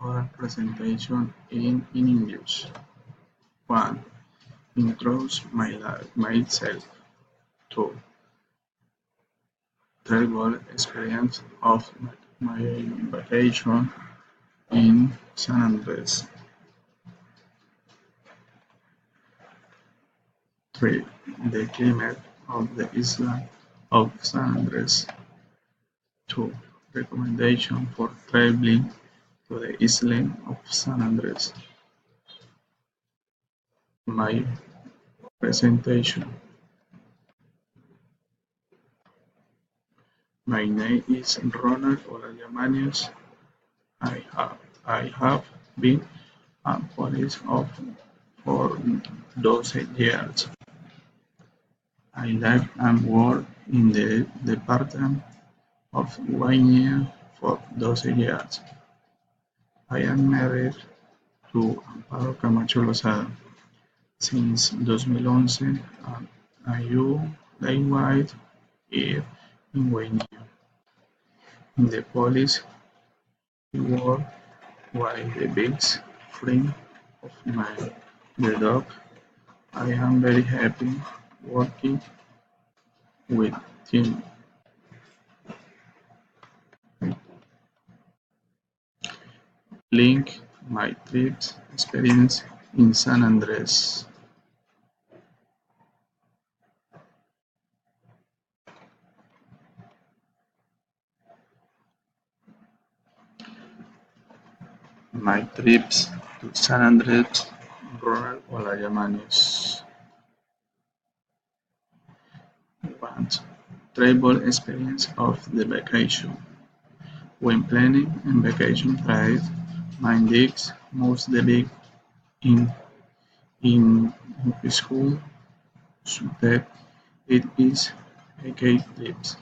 Oral presentation in English. 1. Introduce myself. 2. Travel experience of my vacation in San Andres. 3. The climate of the island of San Andres. 2. Recommendation for traveling to the island of San Andres. My presentation. My name is Ronal Olaya Manios. I have been a police officer for 12 years. I live and work in the Department of Guinea for 12 years. I am married to Amparo Camacho Lozada since 2011 and I live here in Guinea. In the police work while the best friend of mine, the dog. I am very happy working with him. Link my trip experience in San Andres. My trips to San Andres, Ronal Olaya Manios. 1. Travel experience of the vacation. When planning a vacation trip, my digs most the big in school so that it is a cake trips.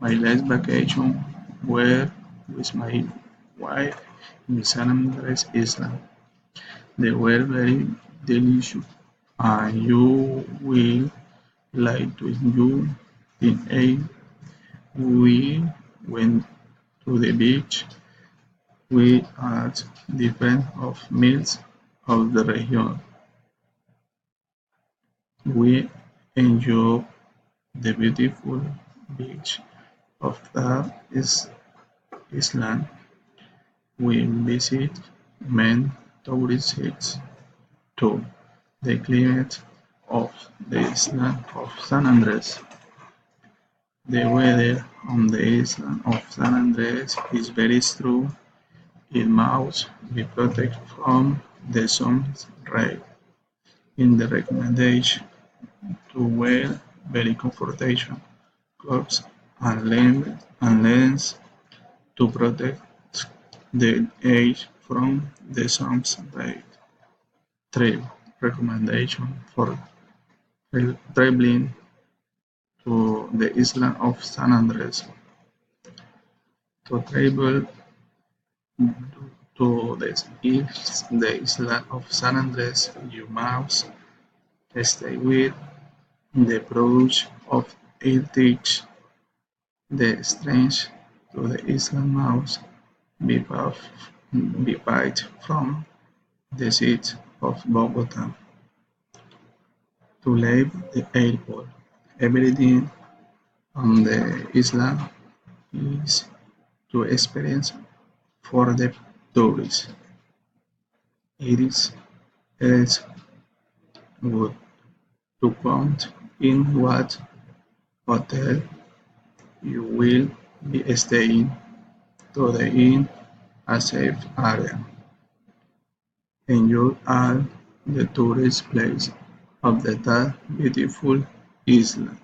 My last vacation were with my wife in San Andres Island. They were very delicious, and you will like to enjoy the air. We went to the beach. We had different of meals of the region. We enjoyed the beautiful beach of that island. We visit main tourist sites too. The climate of the island of San Andres. The weather on the island of San Andres is very strong. It must be protected from the sun's rays. In the recommendation to wear very comfortable clothes and lens to protect the eyes from the sun's rays. 3. Recommendation for traveling to the island of San Andres. To travel to the island of San Andres, you must stay with the approach of heritage. The strange to the island must be paid from the city of Bogota. To leave the airport, everything on the island is to experience for the tourists. It is good to count in what hotel you will be staying to the in a safe area. Enjoy all the tourist places of that beautiful island.